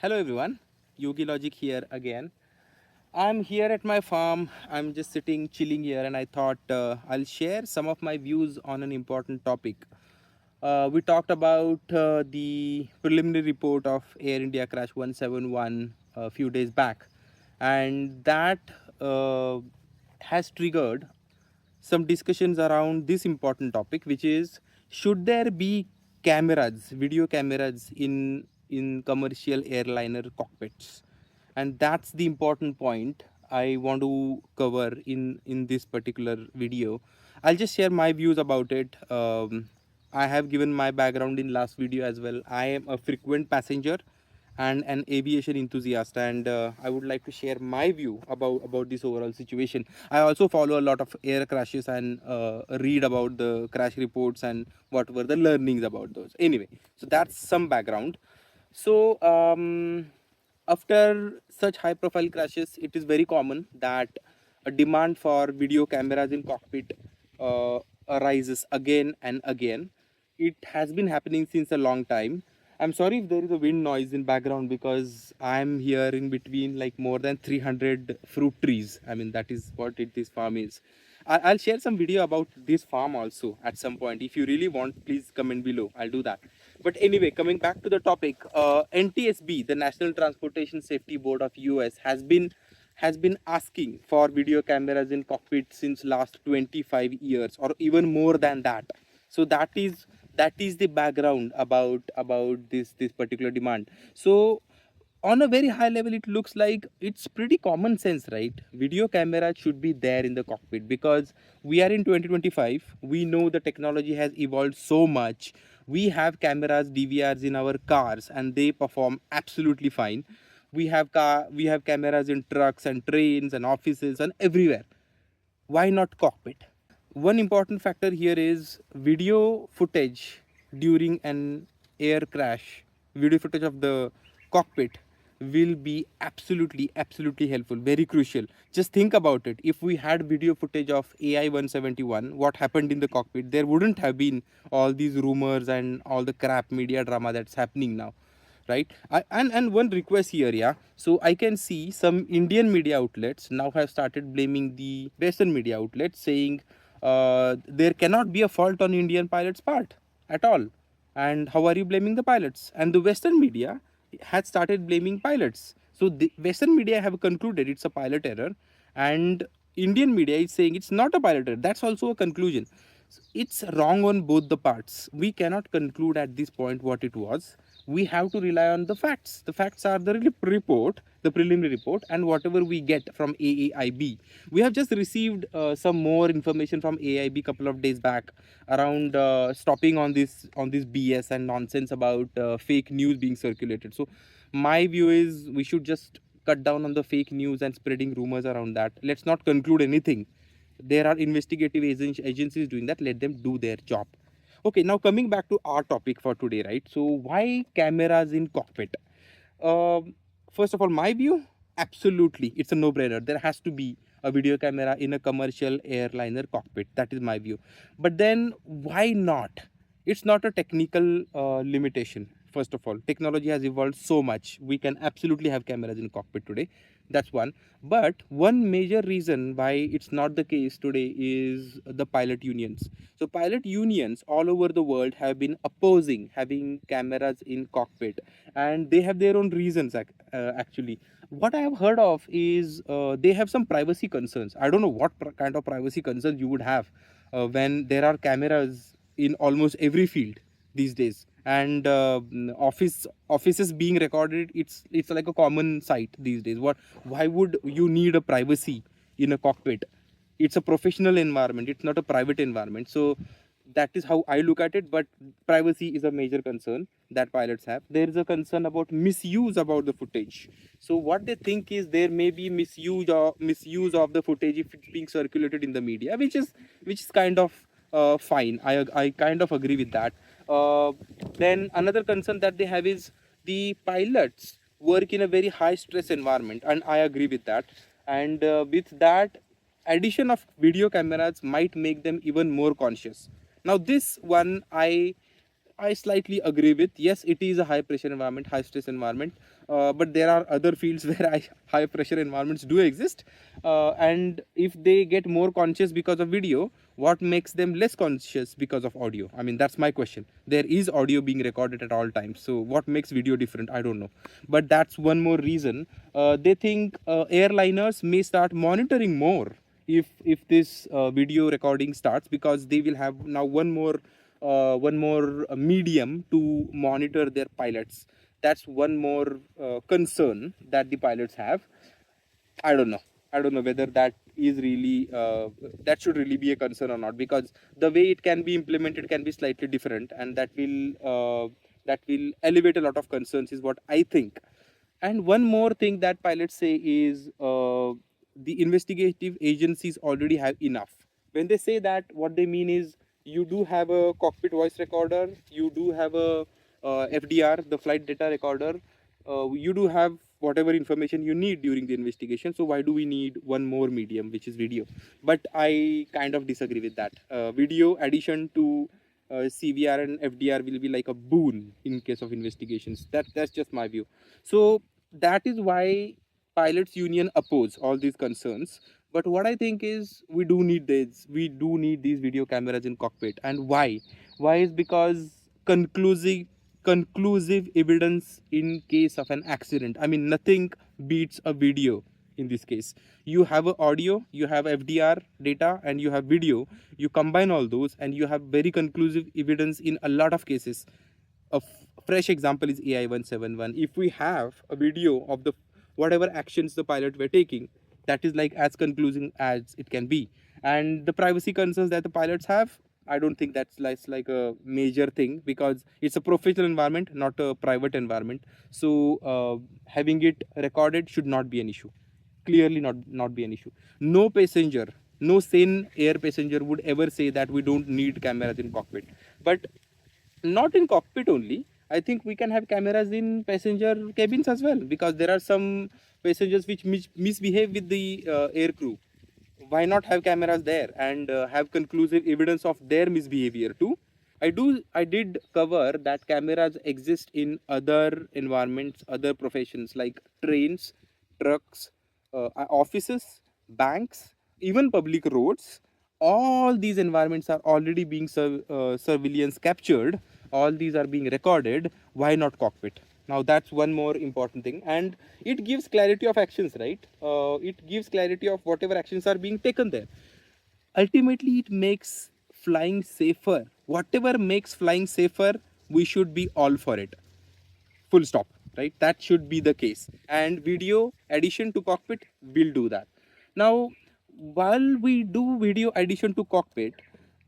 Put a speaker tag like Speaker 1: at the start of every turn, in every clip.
Speaker 1: Hello everyone, Yogi Logic here again. I'm here at my farm. I'm just sitting, chilling here, and I thought I'll share some of my views on an important topic. We talked about the preliminary report of Air India Crash 171 a few days back, and that uh, has triggered some discussions around this important topic, which is should there be cameras, video cameras in commercial airliner cockpits? And that's the important point I want to cover in this particular video. I'll just share my views about it. I have given my background in last video as well. I am a frequent passenger and an aviation enthusiast, and I would like to share my view about this overall situation. I also follow a lot of air crashes and read about the crash reports and what were the learnings about those. Anyway, so that's some background. So after such high profile crashes, it is very common that a demand for video cameras in cockpit arises again and again. It has been happening since a long time. I'm sorry if there is a wind noise in background because I'm here in between like more than 300 fruit trees. I mean, that is what this farm is. I'll share some video about this farm also at some point. If you really want, please comment below. I'll do that. But anyway, coming back to the topic, NTSB, the National Transportation Safety Board of US, has been asking for video cameras in cockpit since last 25 years or even more than that. So that is the background about this particular demand. So on a very high level, it looks like it's pretty common sense, right? Video camera should be there in the cockpit because we are in 2025. We know the technology has evolved so much. We have cameras, DVRs in our cars, and they perform absolutely fine. We have cameras in trucks and trains and offices and everywhere. Why not cockpit? One important factor here is video footage during an air crash. Video footage of the cockpit will be absolutely helpful, very crucial. Just think about it. If we had video footage of AI 171, what happened in the cockpit, there wouldn't have been all these rumors and all the crap media drama that's happening now, right? And one request here, yeah. So I can see some Indian media outlets now have started blaming the Western media outlets, saying there cannot be a fault on Indian pilots' part at all. And how are you blaming the pilots? And the Western media had started blaming pilots. So the Western media have concluded it's a pilot error, and Indian media is saying it's not a pilot error. That's also a conclusion. It's wrong on both the parts. We cannot conclude at this point what it was. We have to rely on the facts. The facts are the report, the preliminary report, and whatever we get from AAIB. We have just received some more information from AIB couple of days back around stopping on this BS and nonsense about fake news being circulated. So my view is we should just cut down on the fake news and spreading rumors around that. Let's not conclude anything. There are investigative agencies doing that. Let them do their job. Okay, now coming back to our topic for today, right? So why cameras in cockpit? First of all, my view, absolutely, it's a no-brainer. There has to be a video camera in a commercial airliner cockpit. That is my view. But then why not? It's not a technical limitation. First of all, technology has evolved so much. We can absolutely have cameras in cockpit today. That's one. But one major reason why it's not the case today is the pilot unions. So pilot unions all over the world have been opposing having cameras in cockpit, and they have their own reasons actually. What I have heard of is they have some privacy concerns. I don't know what kind of privacy concerns you would have when there are cameras in almost every field these days, and offices being recorded, it's like a common sight these days. Why would you need a privacy in a cockpit? It's a professional environment, it's not a private environment. So that is how I look at it. But privacy is a major concern that pilots have. There is a concern about misuse about the footage. So what they think is there may be misuse of the footage if it's being circulated in the media, which is kind of fine. I kind of agree with that. Then another concern that they have is the pilots work in a very high stress environment, and I agree with that. And with that, addition of video cameras might make them even more conscious. Now this one, I slightly agree with. Yes, it is a high pressure environment, high stress environment, but there are other fields where high pressure environments do exist. And if they get more conscious because of video, what makes them less conscious because of audio? I mean, that's my question. There is audio being recorded at all times. So what makes video different? I don't know. But that's one more reason. They think airliners may start monitoring more if this video recording starts, because they will have now one more medium to monitor their pilots. That's one more concern that the pilots have. I don't know. I don't know whether that is really that should really be a concern or not, because the way it can be implemented can be slightly different, and that will elevate a lot of concerns, is what I think. And one more thing that pilots say is the investigative agencies already have enough. When they say that, what they mean is you do have a cockpit voice recorder, you do have a FDR, the flight data recorder, you do have whatever information you need during the investigation. So why do we need one more medium, which is video? But I kind of disagree with that. Video addition to CVR and FDR will be like a boon in case of investigations. That's just my view. So that is why pilots union oppose all these concerns. But what I think is we do need this. We do need these video cameras in cockpit. And why is because conclusive evidence in case of an accident. I mean, nothing beats a video in this case. You have a audio, you have FDR data, and you have video. You combine all those and you have very conclusive evidence in a lot of cases. A fresh example is AI 171. If we have a video of the whatever actions the pilot were taking, that is like as conclusive as it can be. And the privacy concerns that the pilots have, I don't think that's like a major thing, because it's a professional environment, not a private environment. So having it recorded should not be an issue. Clearly not be an issue. No passenger, no sane air passenger would ever say that we don't need cameras in cockpit. But not in cockpit only. I think we can have cameras in passenger cabins as well, because there are some passengers which misbehave with the air crew. Why not have cameras there and have conclusive evidence of their misbehavior too? I did cover that cameras exist in other environments, other professions like trains, trucks, offices, banks, even public roads. All these environments are already being surveillance captured. All these are being recorded. Why not cockpit? Now that's one more important thing, and it gives clarity of actions, right? It gives clarity of whatever actions are being taken there. Ultimately, it makes flying safer. Whatever makes flying safer, we should be all for it. Full stop, right? That should be the case. And video addition to cockpit will do that. Now, while we do video addition to cockpit,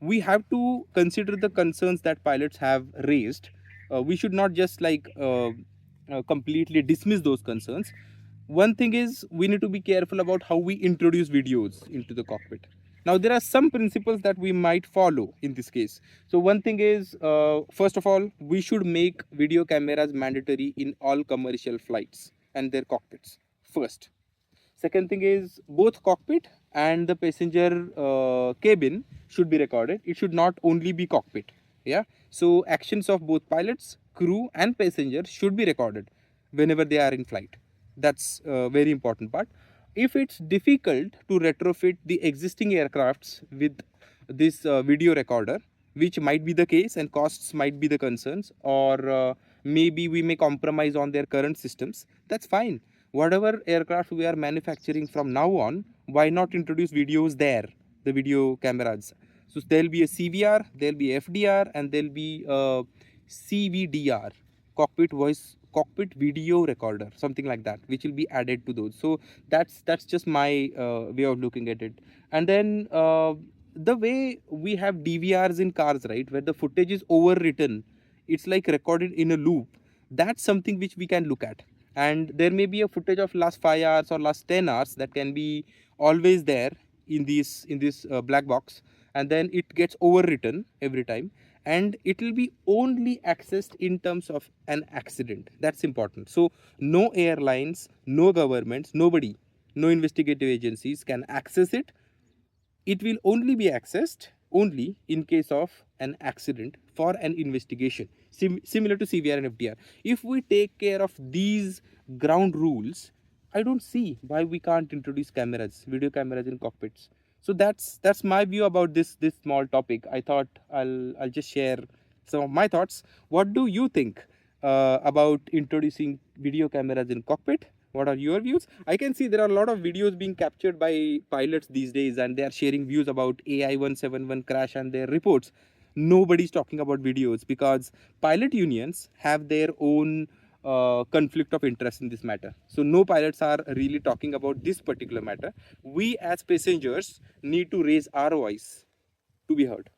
Speaker 1: we have to consider the concerns that pilots have raised. We should not just completely dismiss those concerns. One thing is we need to be careful about how we introduce videos into the cockpit. Now, there are some principles that we might follow in this case. So one thing is, first of all, we should make video cameras mandatory in all commercial flights and their cockpits first. Second thing is, both cockpit and the passenger cabin should be recorded. It should not only be cockpit. Yeah. So actions of both pilots, crew and passengers should be recorded whenever they are in flight. That's a very important part. If it's difficult to retrofit the existing aircrafts with this video recorder, which might be the case, and costs might be the concerns, or maybe we may compromise on their current systems, that's fine. Whatever aircraft we are manufacturing from now on, why not introduce videos there, the video cameras? So there'll be a CVR, there'll be FDR, and there'll be CVDR, cockpit video recorder, something like that, which will be added to those. So that's just my way of looking at it. And then the way we have DVRs in cars, right, where the footage is overwritten, it's like recorded in a loop. That's something which we can look at. And there may be a footage of last 5 hours or last 10 hours that can be always there in this black box, and then it gets overwritten every time, and it will be only accessed in terms of an accident. That's important. So no airlines, no governments, nobody, no investigative agencies can access it. It will only be accessed only in case of an accident for an investigation, similar to CVR and FDR. If we take care of these ground rules, I don't see why we can't introduce cameras, video cameras in cockpits. So that's my view about this small topic. I thought I'll just share some of my thoughts. What do you think about introducing video cameras in cockpit? What are your views? I can see there are a lot of videos being captured by pilots these days, and they are sharing views about AI 171 crash and their reports. Nobody's talking about videos because pilot unions have their own conflict of interest in this matter. So no pilots are really talking about this particular matter. We as passengers need to raise our voice to be heard.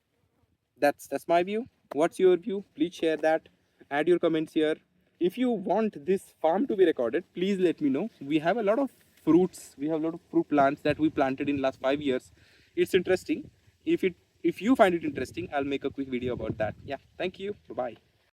Speaker 1: That's my view. What's your view? Please share that. Add your comments here. If you want this farm to be recorded, please let me know. We have a lot of fruits. We have a lot of fruit plants that we planted in last 5 years. It's interesting. If you find it interesting, I'll make a quick video about that. Yeah, thank you. Bye.